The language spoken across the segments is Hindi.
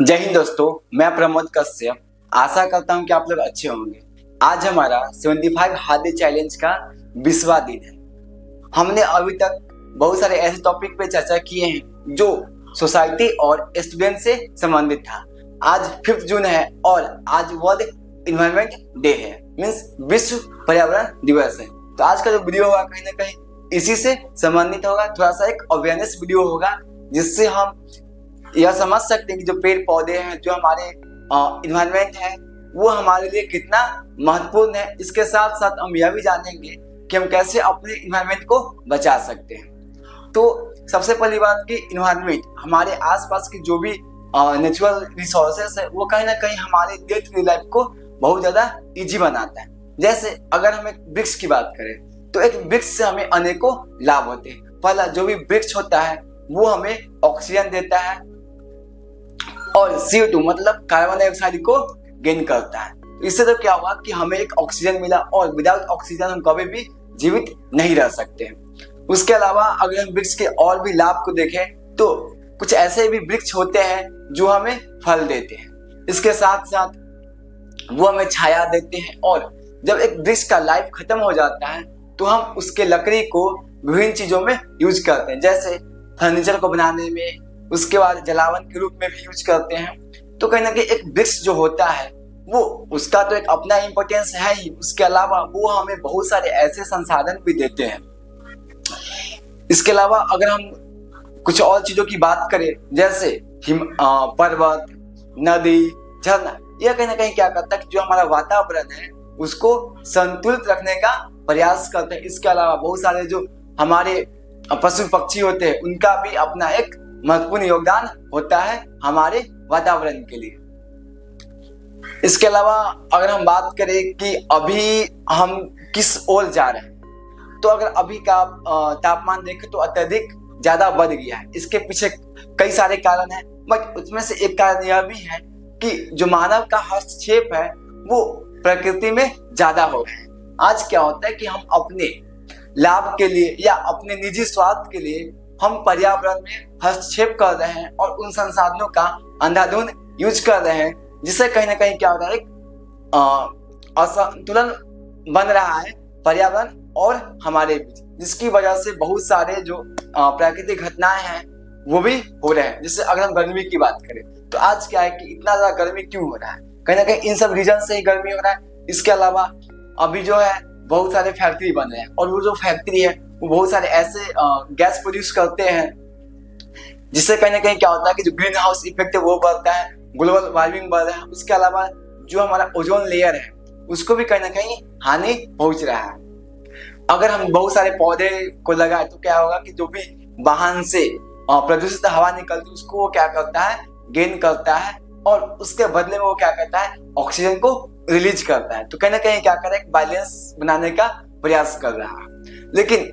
जय हिंद दोस्तों, मैं प्रमोद कश्यप। आशा करता हूं कि आप लोग अच्छे होंगे। आज हमारा 75 हार्डी चैलेंज का 20वां दिन है। हमने अभी तक बहुत सारे ऐसे टॉपिक पे चर्चा किए हैं जो सोसाइटी और स्टूडेंट से संबंधित था। आज 5 जून है और आज वर्ल्ड इन्वायरमेंट डे है, मीन्स विश्व पर्यावरण दिवस है। तो आज का जो वीडियो होगा कहीं ना कहीं इसी से संबंधित होगा। थोड़ा सा एक अवेयरनेस वीडियो होगा जिससे हम यह समझ सकते हैं कि जो पेड़ पौधे हैं, जो हमारे इन्वायरमेंट है, वो हमारे लिए कितना महत्वपूर्ण है। इसके साथ साथ हम यह भी जानेंगे कि हम कैसे अपने इन्वायरमेंट को बचा सकते हैं। तो सबसे पहली बात कि इन्वायरमेंट हमारे आसपास की जो भी नेचुरल रिसोर्सेस है वो कहीं ना कहीं हमारे डे टू डे लाइफ को बहुत ज्यादा इजी बनाता है। जैसे अगर हम एक वृक्ष की बात करें तो एक वृक्ष से हमें अनेकों लाभ होते हैं। पहला, जो भी वृक्ष होता है वो हमें ऑक्सीजन देता है और CO2 मतलब कार्बन डाइऑक्साइड को गेन करता है। इससे तो क्या हुआ कि हमें एक ऑक्सीजन मिला और विदाउट ऑक्सीजन हम कभी भी जीवित नहीं रह सकते हैं। उसके अलावा अगर हम वृक्ष के और भी लाभ को देखें तो कुछ ऐसे भी वृक्ष होते हैं जो हमें फल देते हैं। इसके साथ साथ वो हमें छाया देते हैं और जब एक वृक्ष का लाइफ खत्म हो जाता है तो हम उसके लकड़ी को विभिन्न चीजों में यूज करते हैं, जैसे फर्नीचर को बनाने में, उसके बाद जलावन के रूप में भी यूज करते हैं। तो कहीं ना कहीं एक वृक्ष जो होता है वो उसका तो एक अपना इम्पोर्टेंस है ही, उसके अलावा वो हमें बहुत सारे ऐसे संसाधन भी देते हैं। इसके अलावा अगर हम कुछ और चीजों की बात करें जैसे पर्वत, नदी, झरना, यह कहीं ना कहीं क्या करता है कि जो हमारा वातावरण है उसको संतुलित रखने का प्रयास करते हैं। इसके अलावा बहुत सारे जो हमारे पशु पक्षी होते हैं उनका भी अपना एक महत्वपूर्ण योगदान होता है हमारे वातावरण के लिए। इसके अलावा अगर हम बात करें कि अभी हम किस ओर जा रहे हैं तो अगर अभी का तापमान देखें तो अत्यधिक ज्यादा बढ़ गया है। इसके पीछे कई सारे कारण हैं, बट उसमें से एक कारण यह भी है कि जो मानव का हस्तक्षेप है वो प्रकृति में ज्यादा हो रहा है। आज क्या होता है कि हम अपने लाभ के लिए या अपने निजी स्वार्थ के लिए हम पर्यावरण में हस्तक्षेप कर रहे हैं और उन संसाधनों का अंधाधुंध यूज कर रहे हैं, जिससे कहीं ना कहीं क्या हो रहा है, एक असंतुलन बन रहा है पर्यावरण और हमारे बीच, जिसकी वजह से बहुत सारे जो प्राकृतिक घटनाएं हैं वो भी हो रहे हैं। जैसे अगर हम गर्मी की बात करें तो आज क्या है कि इतना ज्यादा गर्मी क्यों हो रहा है, कहीं ना कहीं इन सब रीजन से ही गर्मी हो रहा है। इसके अलावा अभी जो है बहुत सारे फैक्ट्री बन रहे हैं और वो जो फैक्ट्री है वो बहुत सारे ऐसे गैस प्रोड्यूस करते हैं जिससे कहीं ना कहीं क्या होता है कि जो ग्रीन हाउस इफेक्ट है वो बढ़ता है, ग्लोबल वार्मिंग बढ़ रहा है। उसके अलावा जो हमारा ओजोन लेयर है उसको भी कहीं ना कहीं हानि पहुंच रहा है। अगर हम बहुत सारे पौधे को लगाए तो क्या होगा कि जो भी वाहन से प्रदूषित हवा निकलती है उसको वो क्या करता है, गेन करता है और उसके बदले में वो क्या करता है, ऑक्सीजन को रिलीज करता है। तो कहीं ना कहीं क्या कर रहा है, एक बैलेंस बनाने का प्रयास कर रहा है। लेकिन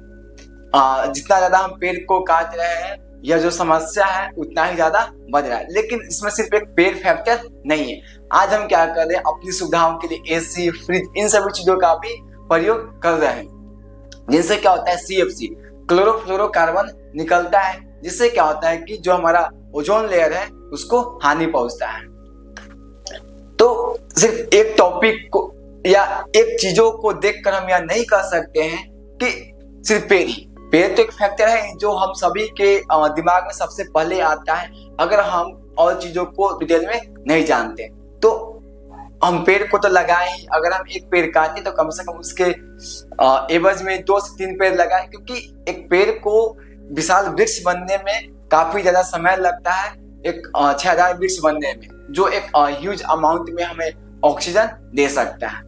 जितना ज्यादा हम पेड़ को काट रहे हैं यह जो समस्या है उतना ही ज्यादा बढ़ रहा है। लेकिन इसमें सिर्फ एक पेड़ फैक्टर नहीं है। आज हम क्या कर रहे हैं, अपनी सुविधाओं के लिए AC, फ्रिज, इन सभी चीजों का भी प्रयोग कर रहे हैं, जिनसे क्या होता है CFC क्लोरोफ्लोरोकार्बन निकलता है, जिससे क्या होता है कि जो हमारा ओजोन लेयर है उसको हानि पहुंचता है। तो सिर्फ एक टॉपिक को या एक चीजों को देखकर हम यह नहीं कह सकते हैं कि सिर्फ पेड़ तो एक फैक्टर है जो हम सभी के दिमाग में सबसे पहले आता है। अगर हम और चीजों को डिटेल में नहीं जानते तो हम पेड़ को तो लगाएं ही। अगर हम एक पेड़ काटें तो कम से कम उसके एवज में 2 से 3 पेड़ लगाएं, क्योंकि एक पेड़ को विशाल वृक्ष बनने में काफी ज्यादा समय लगता है, एक छायादार वृक्ष बनने में, जो एक ह्यूज अमाउंट में हमें ऑक्सीजन दे सकता है।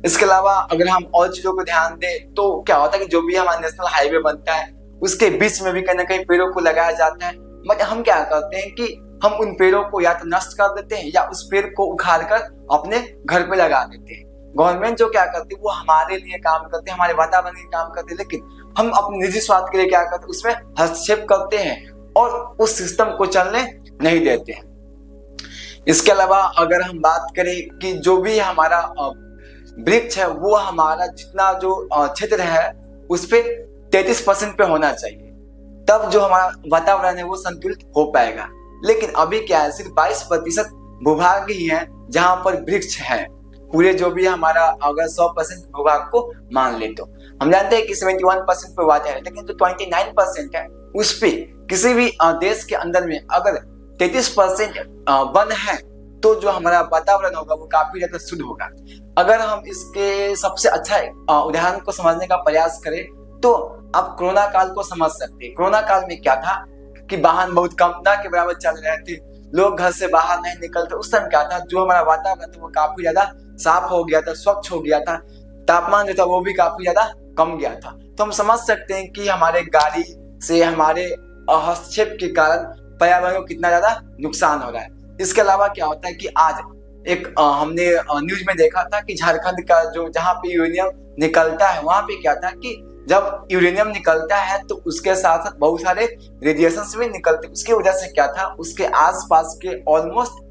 इसके अलावा अगर हम और चीजों को ध्यान दें तो क्या होता है कि जो भी हमारा नेशनल हाईवे बनता है उसके बीच में भी कहीं ना कहीं पेड़ों को लगाया जाता है। मगर हम क्या करते हैं कि हम उन पेड़ों को या तो नष्ट कर देते हैं या उस पेड़ को उखाड़ कर अपने घर पे लगा देते हैं। गवर्नमेंट जो क्या करती है वो हमारे लिए काम करते हैं, हमारे वातावरण के काम करते हैं, लेकिन हम अपने निजी स्वार्थ के लिए क्या करते हैं, उसमें हस्तक्षेप करते हैं और उस सिस्टम को चलने नहीं देते हैं। इसके अलावा अगर हम बात करें कि जो भी हमारा वृक्ष है वो हमारा जितना जो क्षेत्र है उस पे 33% पे होना चाहिए, तब जो हमारा वातावरण है वो संतुलित हो पाएगा। लेकिन अभी क्या है, सिर्फ 22% भूभाग ही है जहां पर वृक्ष है। पूरे जो भी हमारा अगर 100% भूभाग को मान ले तो हम जानते हैं कि 71% पे वाटर है, लेकिन जो 29% है उस पे किसी भी देश के अंदर में अगर 33% वन है तो जो हमारा वातावरण होगा वो काफी ज्यादा शुद्ध होगा। अगर हम इसके सबसे अच्छा उदाहरण को समझने का प्रयास करें तो आप कोरोना काल को समझ सकते हैं। कोरोना काल में क्या था कि वाहन बहुत कम ना के बराबर चल रहे थे, लोग घर से बाहर नहीं निकलते। उस समय क्या था, जो हमारा वातावरण था वो काफी ज्यादा साफ हो गया था, स्वच्छ हो गया था, तापमान जो था वो भी काफी ज्यादा कम गया था। तो हम समझ सकते हैं कि हमारे गाड़ी से हमारे हस्तक्षेप के कारण पर्यावरण को कितना ज्यादा नुकसान हो रहा है। इसके अलावा क्या होता है कि आज एक हमने न्यूज में देखा था कि झारखंड का जो जहाँ पे यूरेनियम निकलता है वहां पे क्या था कि जब यूरेनियम निकलता है तो उसके साथ साथ बहुत सारे रेडिएशंस भी निकलते। उसकी वजह से क्या था, उसके आसपास के ऑलमोस्ट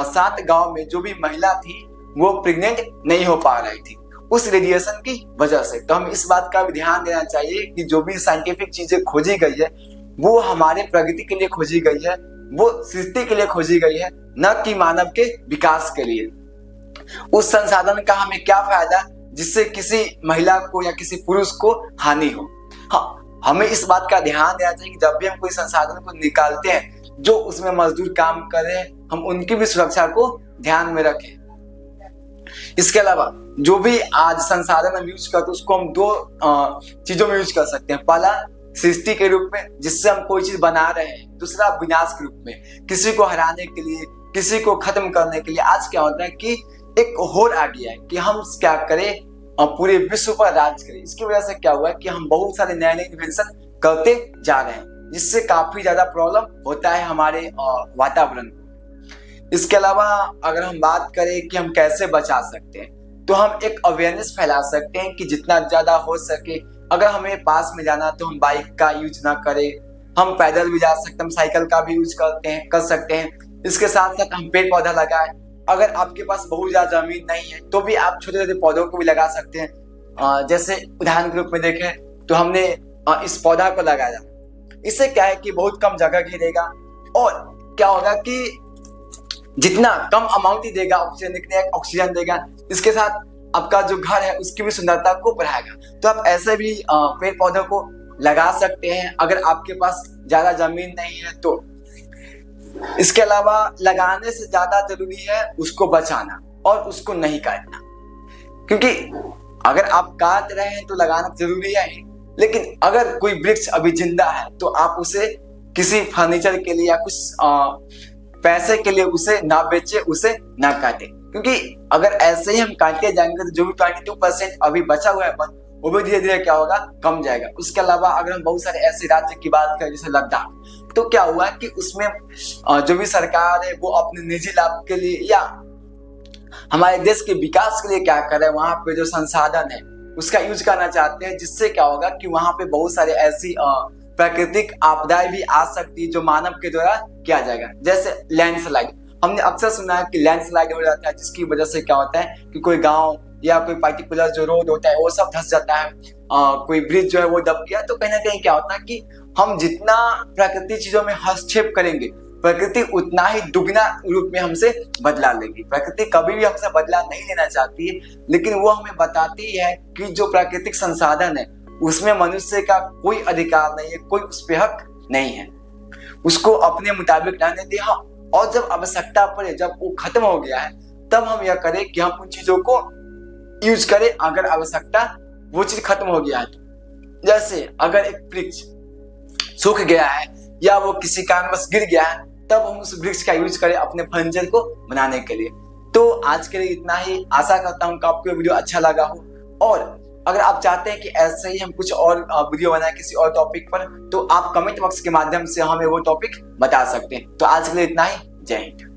7 गांव में जो भी महिला थी वो प्रेग्नेंट नहीं हो पा रही थी उस रेडिएशन की वजह से। तो हम इस बात का भी ध्यान देना चाहिए कि जो भी साइंटिफिक चीजें खोजी गई है वो हमारे प्रगति के लिए खोजी गई है, वो सृष्टि के लिए खोजी गई है, न कि मानव के विकास के लिए। उस संसाधन का हमें क्या फायदा जिससे किसी महिला को या किसी पुरुष को हानि हो। हाँ, हमें इस बात का ध्यान देना चाहिए कि जब भी हम कोई संसाधन को निकालते हैं जो उसमें मजदूर काम कर रहे हैं, हम उनकी भी सुरक्षा को ध्यान में रखें। इसके अलावा जो भी आज संसाधन हम यूज करते हैं उसको हम 2 चीजों में यूज कर सकते हैं। पहला सृष्टि के रूप में जिससे हम कोई चीज बना रहे हैं, दूसरा विनाश के रूप में किसी को हराने के लिए, किसी को खत्म करने के लिए। आज क्या होता है कि एक होड़ आ गया है कि हम क्या करें, पूरे विश्व पर राज करें। इसकी वजह से क्या हुआ है कि हम बहुत सारे नए नए इन्वेंशन करते जा रहे हैं जिससे काफी ज्यादा प्रॉब्लम होता है हमारे वातावरण को। इसके अलावा अगर हम बात करें कि हम कैसे बचा सकते हैं तो हम एक अवेयरनेस फैला सकते हैं कि जितना ज्यादा हो सके अगर हमें पास में जाना तो हम बाइक का यूज ना करें, हम पैदल भी जा सकते हैं, हम साइकिल का भी यूज कर सकते हैं। इसके साथ साथ हम पेड़ पौधा लगाएं। अगर आपके पास बहुत ज्यादा जमीन नहीं है तो भी आप छोटे छोटे पौधों को भी लगा सकते हैं। जैसे उदाहरण के रूप में देखें तो हमने इस पौधा को लगाया, इससे क्या है कि बहुत कम जगह घेरेगा और क्या होगा कि जितना कम अमाउंट ही देगा ऑक्सीजन देगा, इसके साथ आपका जो घर है उसकी भी सुंदरता को बढ़ाएगा। तो आप ऐसे भी पेड़ पौधों को लगा सकते हैं अगर आपके पास ज्यादा जमीन नहीं है तो। इसके अलावा लगाने से ज्यादा जरूरी है उसको बचाना और उसको नहीं काटना, क्योंकि अगर आप काट रहे हैं तो लगाना जरूरी है, लेकिन अगर कोई वृक्ष अभी जिंदा है तो आप उसे किसी फर्नीचर के लिए या कुछ पैसे के लिए उसे ना बेचे, उसे ना काटे। क्योंकि अगर ऐसे ही हम काटते जाएंगे तो जो भी 22% अभी बचा हुआ है वन वो भी धीरे धीरे क्या होगा, कम जाएगा। उसके अलावा अगर हम बहुत सारे ऐसे राज्य की बात करें जैसे लद्दाख, तो क्या हुआ कि उसमें जो भी सरकार है वो अपने निजी लाभ के लिए या हमारे देश के विकास के लिए क्या करे, वहां पे जो संसाधन है उसका यूज करना चाहते हैं, जिससे क्या होगा कि वहां पे बहुत सारे ऐसी प्राकृतिक आपदाएं भी आ सकती है जो मानव के द्वारा किया जाएगा। जैसे लैंडस्लाइड, हमने अक्सर सुना है कि लैंडस्लाइड हो जाता है जिसकी वजह से क्या होता है कि कोई गांव या कोई पर्टिकुलर जो रोड होता है वो सब धंस जाता है, कोई ब्रिज जो है वो दब गया। तो कहीं ना कहीं क्या होता है कि हम जितना प्राकृतिक चीजों में हस्तक्षेप करेंगे प्रकृति उतना ही दुगना रूप में हमसे बदला लेगी। प्रकृति कभी भी हमसे बदला नहीं लेना चाहती है, लेकिन वो हमें बताती है कि जो प्राकृतिक संसाधन है उसमें मनुष्य का कोई अधिकार नहीं है, कोई उस पे हक नहीं है, उसको अपने मुताबिक रहने दे। हाँ, और जब आवश्यकता पड़े, जब वो खत्म हो गया है, तब हम यह करें कि हम उन चीजों को यूज करें अगर आवश्यकता वो चीज खत्म हो गया है। जैसे अगर एक वृक्ष सूख गया है या वो किसी कारणवश गिर गया है, तब हम उस वृक्ष का यूज करें अपने फर्नीचर को बनाने के लिए। तो आज के लिए इतना ही। आशा करता हूँ कि आपको वीडियो अच्छा लगा हो, और अगर आप चाहते हैं कि ऐसे ही हम कुछ और वीडियो बनाए किसी और टॉपिक पर, तो आप कमेंट बॉक्स के माध्यम से हमें वो टॉपिक बता सकते हैं। तो आज के लिए इतना ही। जय हिंद।